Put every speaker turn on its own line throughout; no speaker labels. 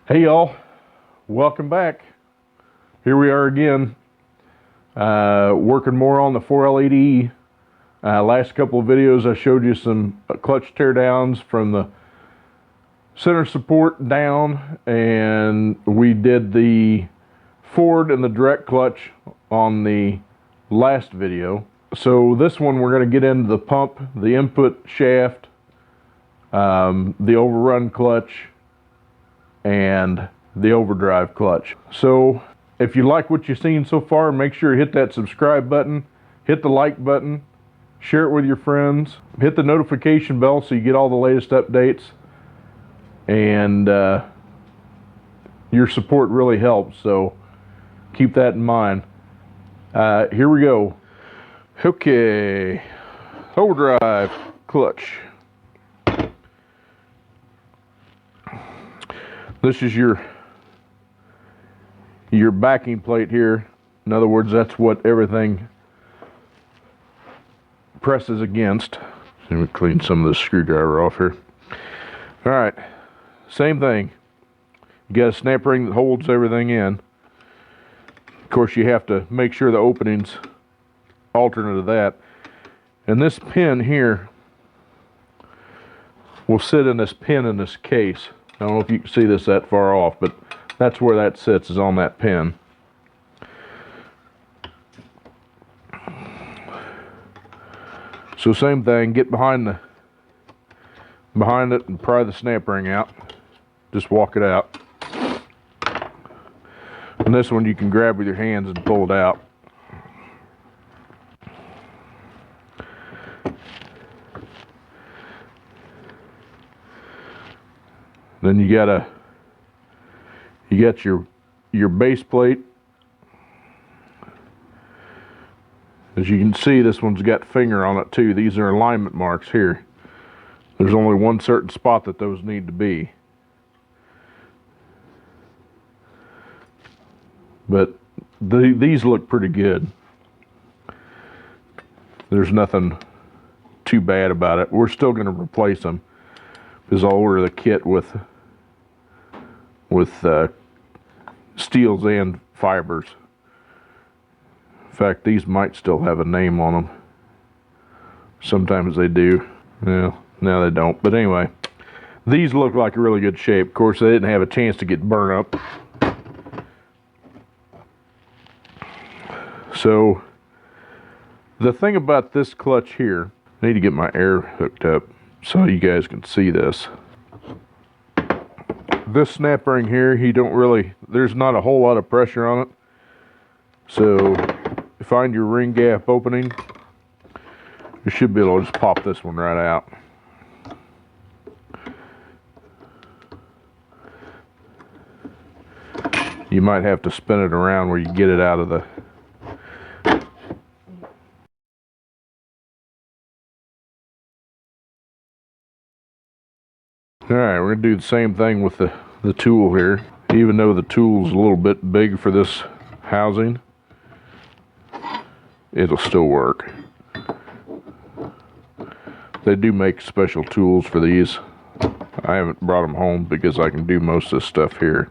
Hey y'all, welcome back. Here we are again, working more on the 4L80E. Last couple of videos I showed you some clutch teardowns from the center support down, and we did the forward and the direct clutch on the last video. So this one we're going to get into the pump, the input shaft, the overrun clutch, and the overdrive clutch. So if you like what you've seen so far, make sure you hit that subscribe button, hit the like button, share it with your friends, hit the notification bell so you get all the latest updates, and your support really helps, so keep that in mind. Here we go. Okay, overdrive clutch. This is your backing plate here. In other words, that's what everything presses against. Let me clean some of the screwdriver off here. All right, same thing. You got a snap ring that holds everything in. Of course, you have to make sure the opening's alternate to that. And this pin here will sit in this pin in this case. I don't know if you can see this that far off, but that's where that sits, is on that pin. So same thing, get behind it and pry the snap ring out. Just walk it out. And this one you can grab with your hands and pull it out. Then you got your base plate. As you can see, this one's got finger on it too. These are alignment marks here. There's only one certain spot that those need to be. But these look pretty good. There's nothing too bad about it. We're still going to replace them, because I'll order the kit with steels and fibers. In fact, these might still have a name on them. Sometimes they do. Well, no, they don't. But anyway, these look like a really good shape. Of course, they didn't have a chance to get burnt up. So, the thing about this clutch here, I need to get my air hooked up so you guys can see this. This snap ring here, there's not a whole lot of pressure on it. So find your ring gap opening. You should be able to just pop this one right out. You might have to spin it around where you get it out of the... Alright, we're going to do the same thing with the tool here. Even though the tool's a little bit big for this housing, it'll still work. They do make special tools for these. I haven't brought them home because I can do most of this stuff here.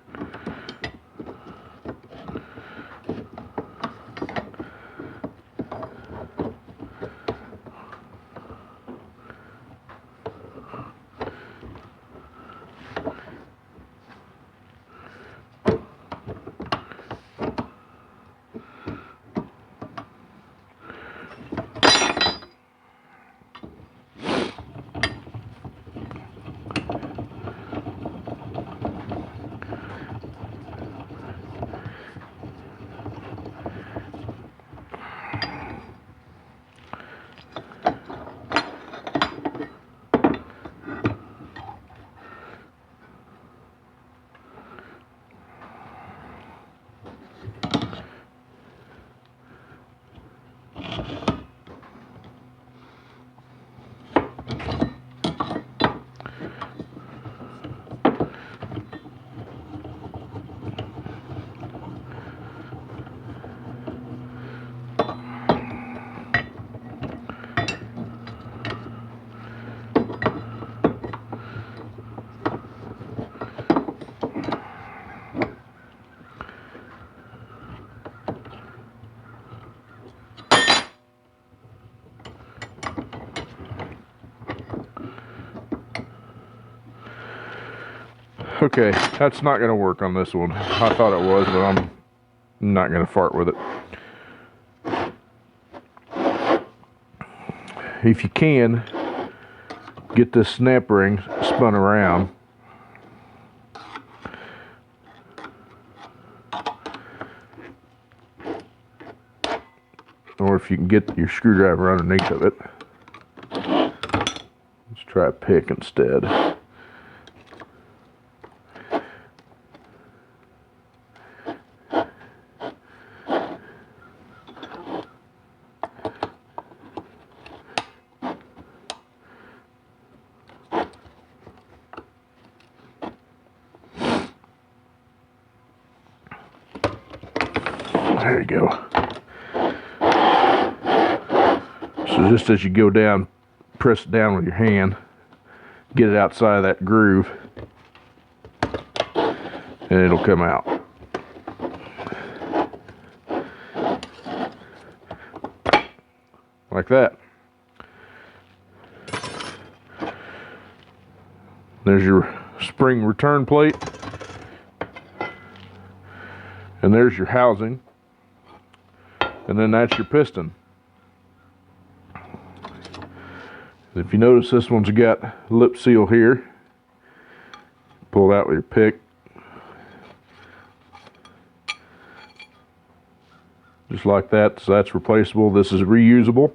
Okay, that's not going to work on this one. I thought it was, but I'm not going to fart with it. If you can, get this snap ring spun around. Or if you can get your screwdriver underneath of it. Let's try a pick instead. There you go. So just as you go down, press it down with your hand, get it outside of that groove, and it'll come out. Like that. There's your spring return plate. And there's your housing. And then that's your piston. If you notice, this one's got lip seal here. Pull it out with your pick. Just like that, so that's replaceable. This is reusable.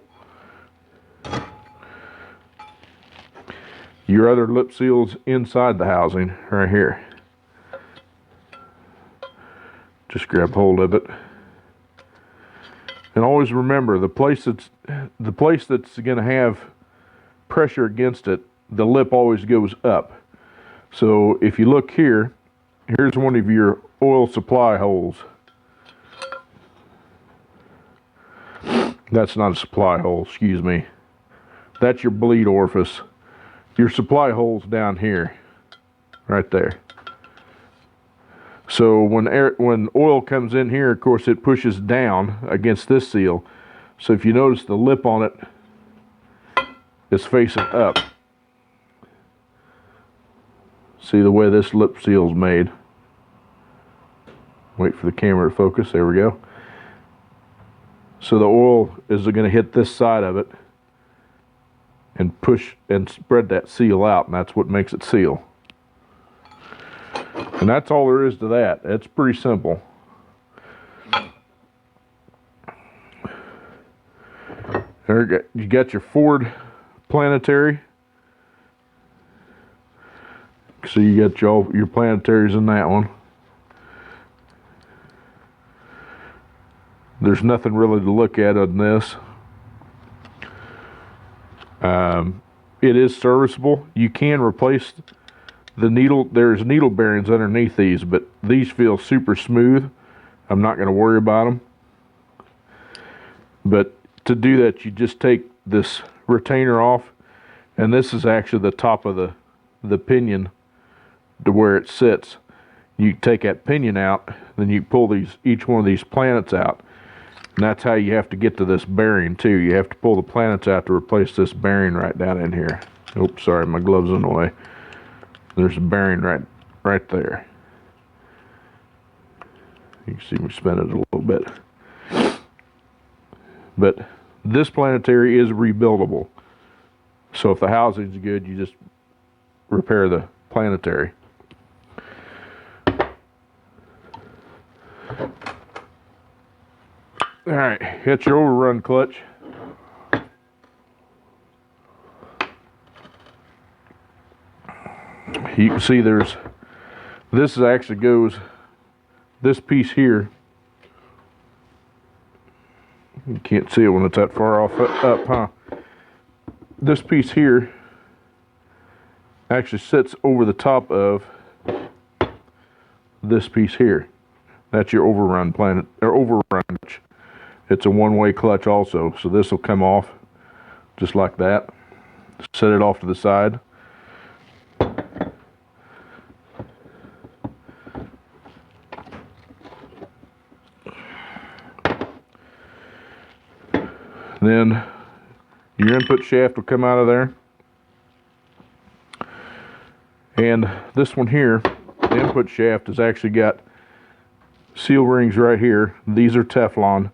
Your other lip seal's inside the housing, right here. Just grab hold of it. And always remember, the place that's gonna have pressure against it, the lip always goes up. So if you look here, here's one of your oil supply holes. That's not a supply hole, excuse me. That's your bleed orifice. Your supply hole's down here, right there. So when oil comes in here, of course, it pushes down against this seal. So if you notice, the lip on it is facing up. See the way this lip seal is made. Wait for the camera to focus. There we go. So the oil is going to hit this side of it and push and spread that seal out, and that's what makes it seal. And that's all there is to that. It's pretty simple. There you got your Ford planetary. So you got your planetaries in that one. There's nothing really to look at on this. It is serviceable. You can replace the needle. There's needle bearings underneath these, but these feel super smooth. I'm not going to worry about them. But to do that, you just take this retainer off, and this is actually the top of the pinion to where it sits. You take that pinion out, then you pull each one of these planets out. And that's how you have to get to this bearing too. You have to pull the planets out to replace this bearing right down in here. Oops, sorry, my glove's in the way. There's a bearing right there. You can see me spin it a little bit. But this planetary is rebuildable. So if the housing's good, you just repair the planetary. All right, hit your overrun clutch. You can see this actually goes, this piece here, you can't see it when it's that far off up, huh? This piece here actually sits over the top of this piece here. That's your overrun clutch. It's a one-way clutch also, so this will come off just like that. Set it off to the side. Then your input shaft will come out of there. And this one here The input shaft has actually got seal rings right here. These are Teflon,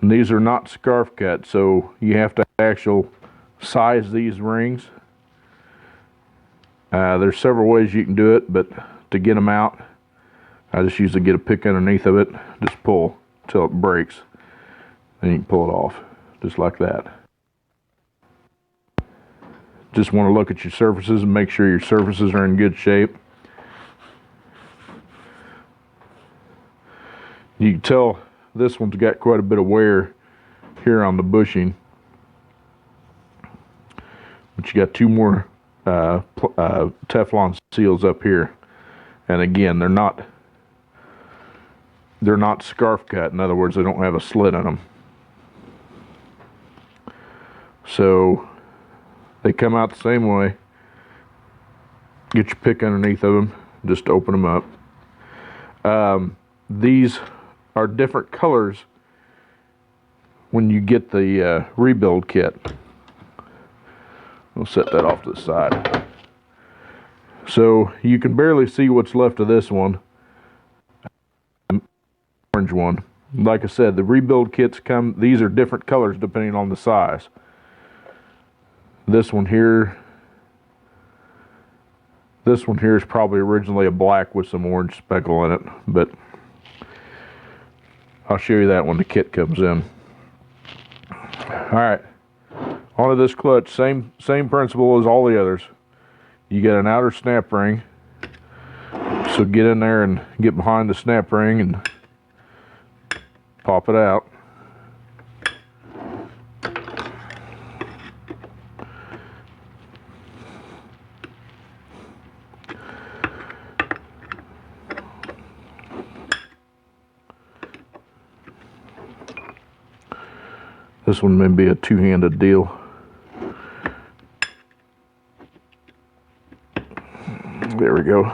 and these are not scarf cut, so you have to actually size these rings. There's several ways you can do it, but to get them out, I just usually get a pick underneath of it, just pull till it breaks, then you can pull it off, just like that. Just want to look at your surfaces and make sure your surfaces are in good shape. You can tell this one's got quite a bit of wear here on the bushing, but you got two more Teflon seals up here, and again, they're not scarf cut. In other words, they don't have a slit in them. So they come out the same way. Get your pick underneath of them, just open them up. These are different colors when you get the rebuild kit. We'll set that off to the side. So you can barely see what's left of this one. Orange one. Like I said, the rebuild kits come, these are different colors depending on the size. This one here is probably originally a black with some orange speckle in it, but I'll show you that when the kit comes in. Alright, onto this clutch, same principle as all the others. You get an outer snap ring, so get in there and get behind the snap ring and pop it out. This one may be a two-handed deal. There we go.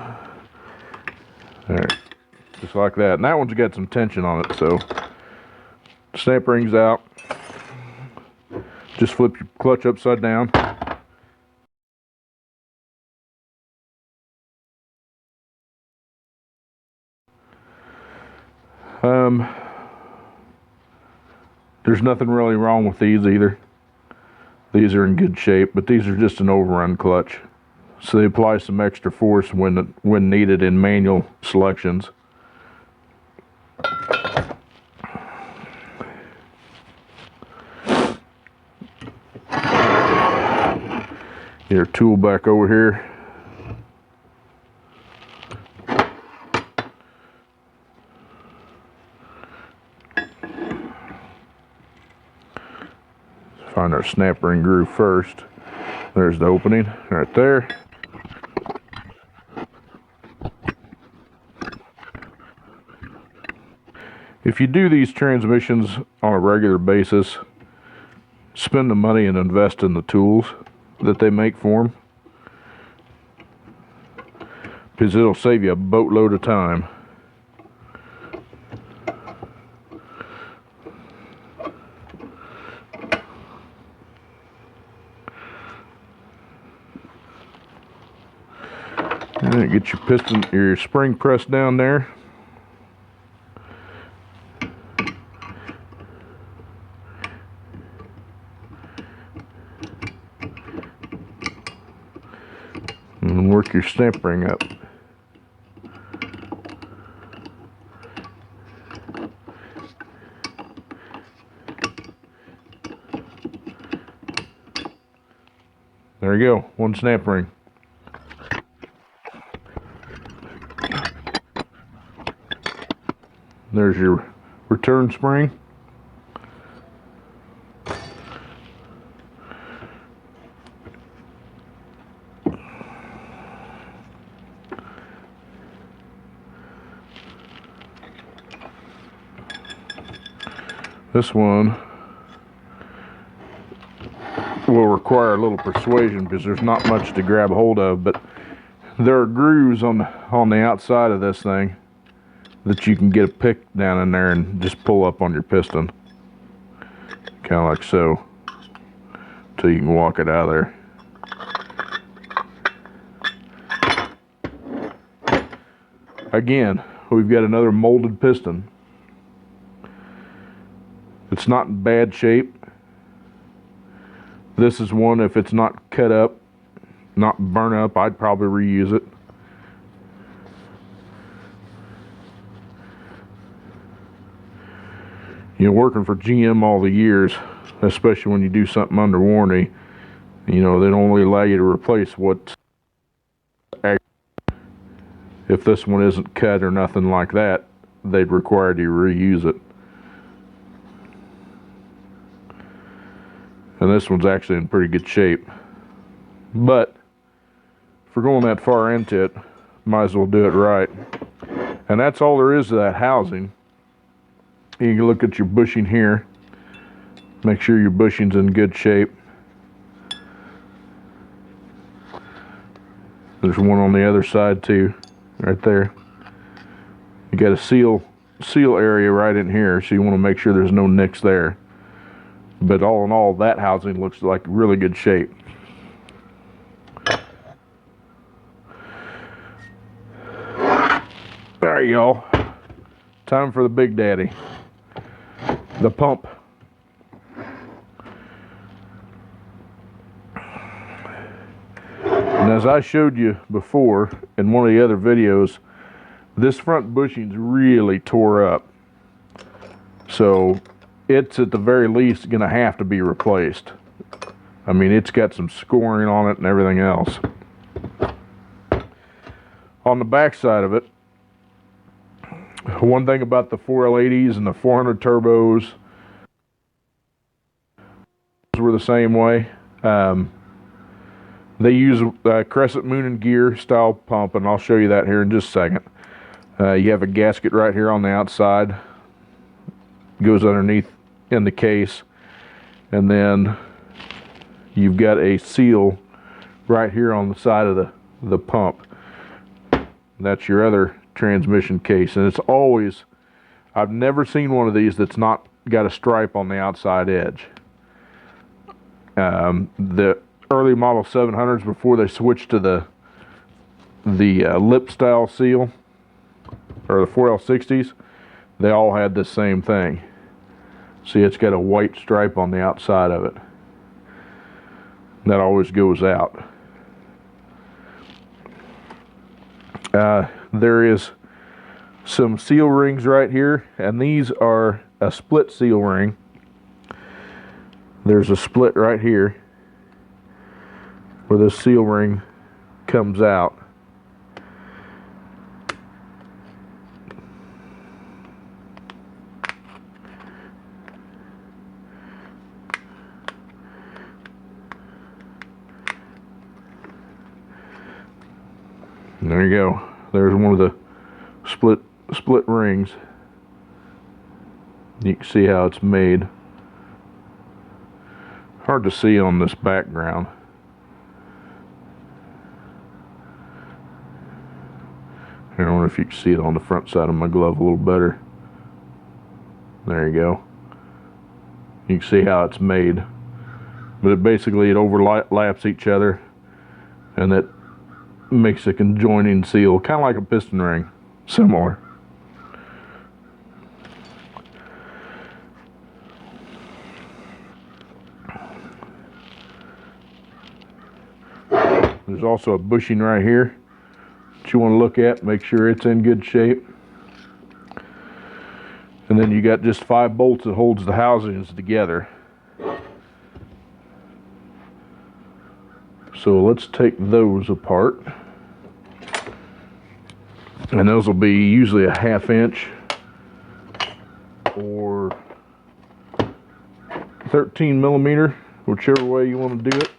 Alright, just like that. And that one's got some tension on it, so snap rings out. Just flip your clutch upside down. There's nothing really wrong with these either. These are in good shape, but these are just an overrun clutch. So they apply some extra force when needed in manual selections. Get your tool back over here. Find our snap ring groove first. There's the opening right there. If you do these transmissions on a regular basis, spend the money and invest in the tools that they make for them, because it'll save you a boatload of time. And then get your piston, your spring pressed down there. And work your snap ring up. There you go, one snap ring. There's your return spring. This one will require a little persuasion because there's not much to grab hold of, but there are grooves on the outside of this thing that you can get a pick down in there and just pull up on your piston, kind of like so, till you can walk it out of there. Again, we've got another molded piston. It's not in bad shape. This is one, if it's not cut up, not burnt up, I'd probably reuse it. You know, working for GM all the years, especially when you do something under warranty, you know, they don't only allow you to replace what's actually, if this one isn't cut or nothing like that, they'd require you to reuse it. And this one's actually in pretty good shape. But if we're going that far into it, might as well do it right. And that's all there is to that housing. You can look at your bushing here. Make sure your bushing's in good shape. There's one on the other side too, right there. You got a seal area right in here, so you want to make sure there's no nicks there. But all in all, that housing looks like really good shape. There you go. Time for the big daddy, the pump. And as I showed you before in one of the other videos, this front bushing's really tore up. So it's at the very least going to have to be replaced. I mean, it's got some scoring on it and everything else. On the back side of it, one thing about the 4L80s and the 400 turbos, were the same way. They use a crescent moon and gear style pump, and I'll show you that here in just a second. You have a gasket right here on the outside, goes underneath in the case, and then you've got a seal right here on the side of the pump. That's your other transmission case, and it's always, I've never seen one of these that's not got a stripe on the outside edge. The early model 700s, before they switched to the lip style seal, or the 4L60s, they all had this same thing. See, it's got a white stripe on the outside of it. That always goes out. There is some seal rings right here, and these are a split seal ring. There's a split right here where this seal ring comes out. And there you go. There's one of the split rings. You can see how it's made. Hard to see on this background. I don't know if you can see it on the front side of my glove a little better. There you go. You can see how it's made. But it overlaps each other, and that makes a conjoining seal, kind of like a piston ring, similar. There's also a bushing right here that you want to look at, make sure it's in good shape. And then you got just 5 bolts that holds the housings together. So let's take those apart. And those will be usually a 1/2 inch or 13 millimeter, whichever way you want to do it.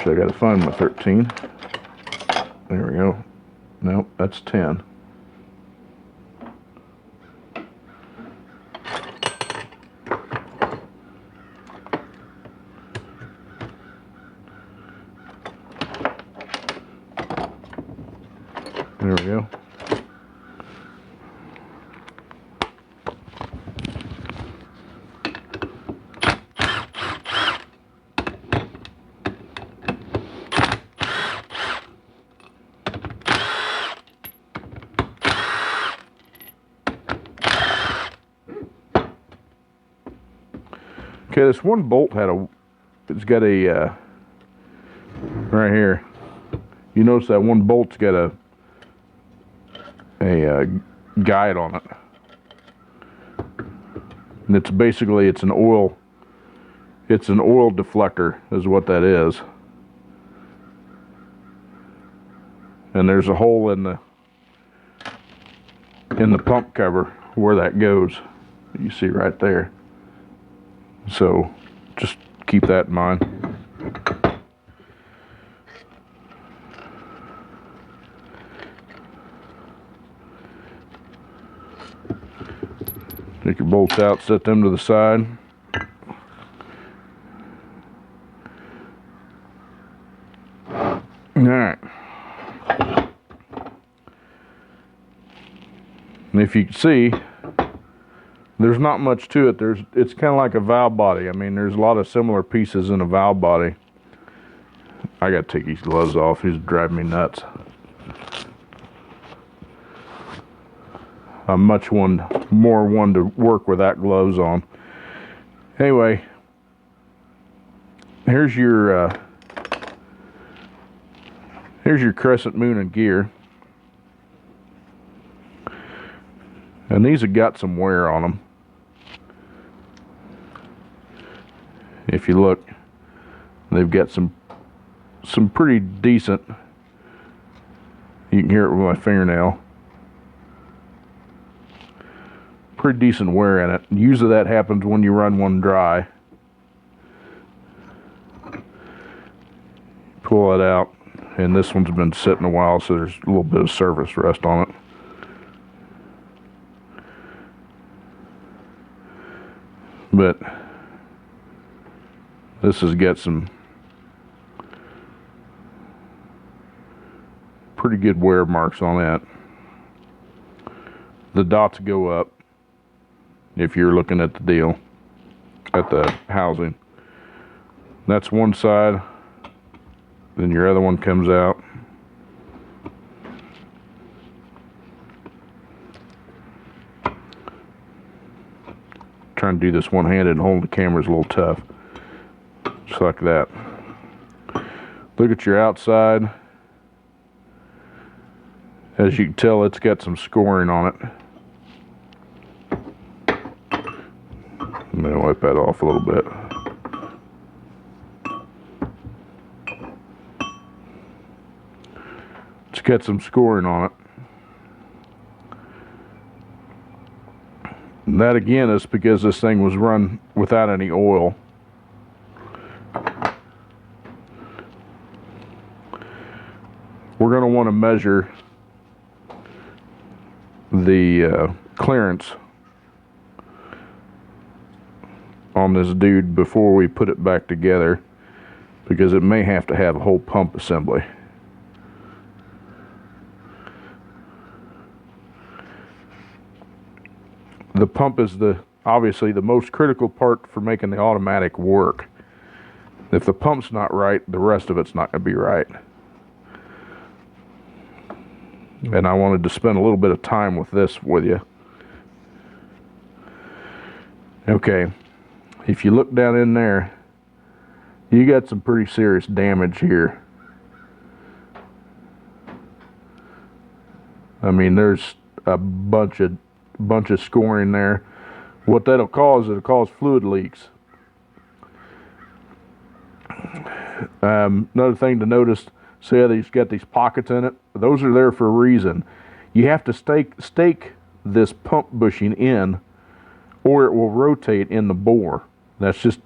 I gotta find my 13. There we go. Nope, that's 10. There we go. Okay, this one bolt it's got a, right here, you notice that one bolt's got a guide on it. And it's basically, it's an oil deflector is what that is. And there's a hole in the pump cover where that goes. You see right there. So just keep that in mind. Take your bolts out, set them to the side. Alright. And if you can see, there's not much to it. It's kind of like a valve body. I mean, there's a lot of similar pieces in a valve body. I gotta take these gloves off. He's driving me nuts. I'm much more one to work without gloves on. Anyway, here's your crescent moon and gear. And these have got some wear on them. If you look, they've got some pretty decent, you can hear it with my fingernail, pretty decent wear in it. Usually that happens when you run one dry. Pull it out, and this one's been sitting a while, so there's a little bit of surface rust on it. But this has got some pretty good wear marks on that. The dots go up if you're looking at the deal, at the housing. That's one side, then your other one comes out. Trying to do this one-handed and holding the camera is a little tough. Just like that. Look at your outside. As you can tell, it's got some scoring on it. I'm going to wipe that off a little bit. It's got some scoring on it. And that again is because this thing was run without any oil. We're going to want to measure the clearance on this dude before we put it back together, because it may have to have a whole pump assembly. The pump is obviously the most critical part for making the automatic work. If the pump's not right, the rest of it's not going to be right. And I wanted to spend a little bit of time with this with you. Okay, if you look down in there, you got some pretty serious damage here. I mean, there's a bunch of scoring there. What that'll cause, it'll cause fluid leaks. Another thing to notice, see how these got these pockets in it? Those are there for a reason. You have to stake this pump bushing in, or it will rotate in the bore. That's just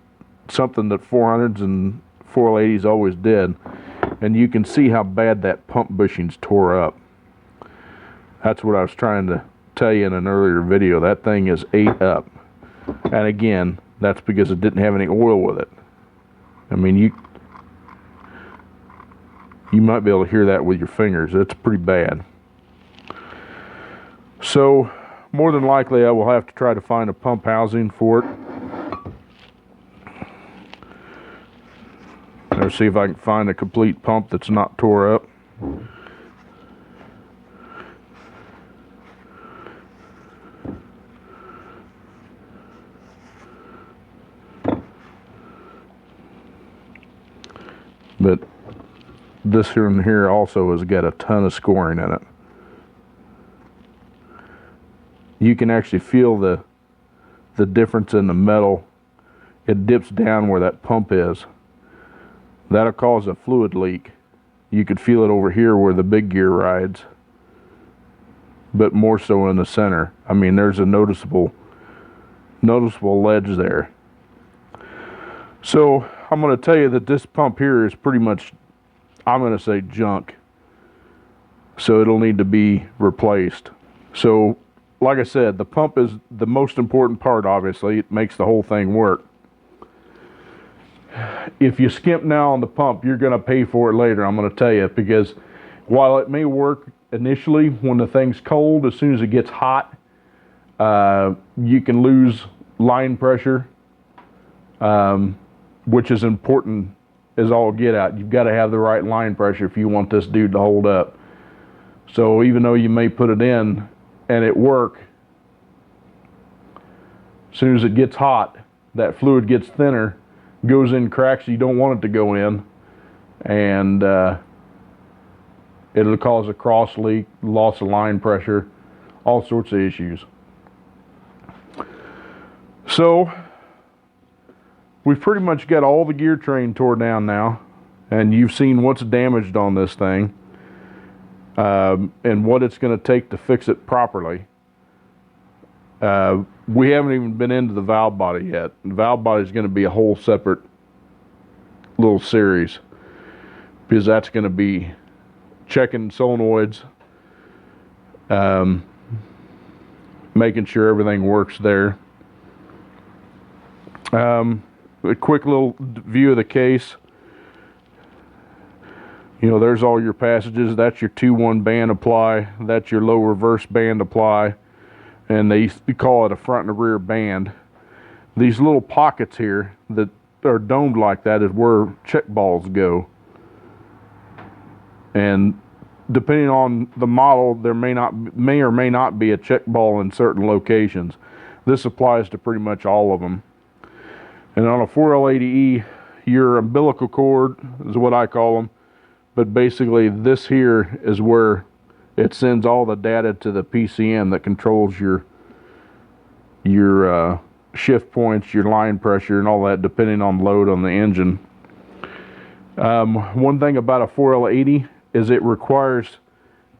something that 400s and 480s always did. And you can see how bad that pump bushing's tore up. That's what I was trying to tell you in an earlier video. That thing is ate up. And again, that's because it didn't have any oil with it. I mean, you might be able to hear that with your fingers. It's pretty bad. So more than likely I will have to try to find a pump housing for it. Or see if I can find a complete pump that's not tore up. But this here and here also has got a ton of scoring in it. You can actually feel the difference in the metal. It dips down where that pump is. That'll cause a fluid leak. You could feel it over here where the big gear rides, but more so in the center. I mean, there's a noticeable ledge there. So I'm going to tell you that this pump here is pretty much, I'm going to say, junk. So it'll need to be replaced. So like I said, the pump is the most important part, obviously. It makes the whole thing work. If you skimp now on the pump, you're going to pay for it later, I'm going to tell you, because while it may work initially when the thing's cold, as soon as it gets hot, you can lose line pressure, which is important as all get out. You've got to have the right line pressure if you want this dude to hold up. So even though you may put it in and it work, as soon as it gets hot, that fluid gets thinner, goes in cracks you don't want it to go in, and it'll cause a cross leak, loss of line pressure, all sorts of issues. So we've pretty much got all the gear train tore down now, and you've seen what's damaged on this thing, and what it's going to take to fix it properly. We haven't even been into the valve body yet. The valve body is going to be a whole separate little series, because that's going to be checking solenoids, making sure everything works there. A quick little view of the case. You know, there's all your passages. That's your 2-1 band apply. That's your low reverse band apply. And they call it a front and a rear band. These little pockets here that are domed like that is where check balls go. And depending on the model, there may or may not be a check ball in certain locations. This applies to pretty much all of them. And on a 4L80E, your umbilical cord is what I call them. But basically this here is where it sends all the data to the PCM that controls your shift points, your line pressure, and all that, depending on load on the engine. One thing about a 4L80 is it requires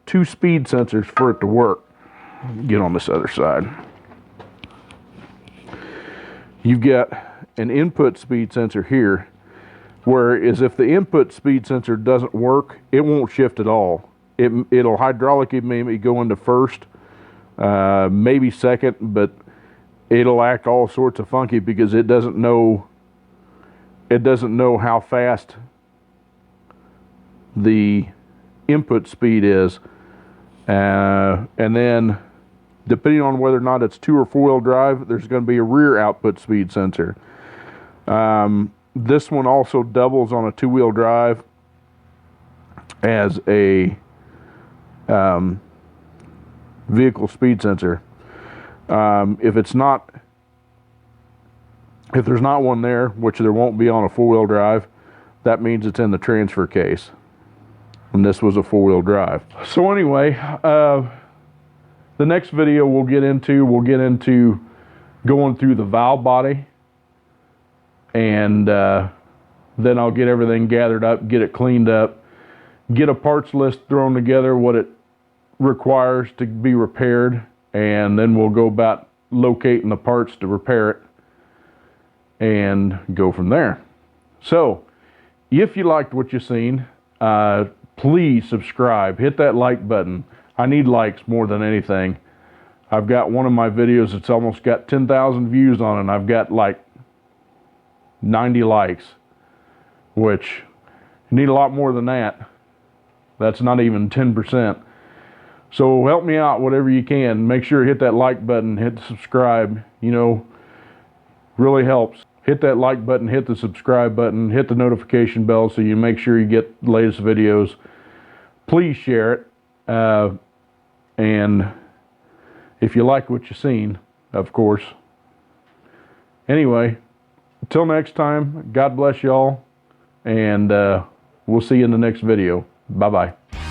2 speed sensors for it to work. Get on this other side. You've got an input speed sensor here, whereas if the input speed sensor doesn't work, it won't shift at all. It'll hydraulically maybe go into first, maybe second, but it'll act all sorts of funky because it doesn't know how fast the input speed is, and then depending on whether or not it's 2 or 4-wheel drive, there's going to be a rear output speed sensor. This one also doubles on a 2-wheel drive as a vehicle speed sensor. If there's not one there, which there won't be on a 4-wheel drive, that means it's in the transfer case. And this was a 4-wheel drive. So anyway, the next video we'll get into going through the valve body, and then I'll get everything gathered up, get it cleaned up, get a parts list thrown together, what it requires to be repaired, and then we'll go about locating the parts to repair it and go from there. So if you liked what you've seen, please subscribe, hit that like button. I need likes more than anything. I've got one of my videos that's almost got 10,000 views on it, and I've got like 90 likes, which you need a lot more than that. That's not even 10%. So help me out whatever you can. Make sure to hit that like button, hit the subscribe, you know, really helps. Hit that like button, hit the subscribe button, hit the notification bell so you make sure you get the latest videos. Please share it. And if you like what you've seen, of course. Anyway, until next time, God bless y'all, and we'll see you in the next video. Bye-bye.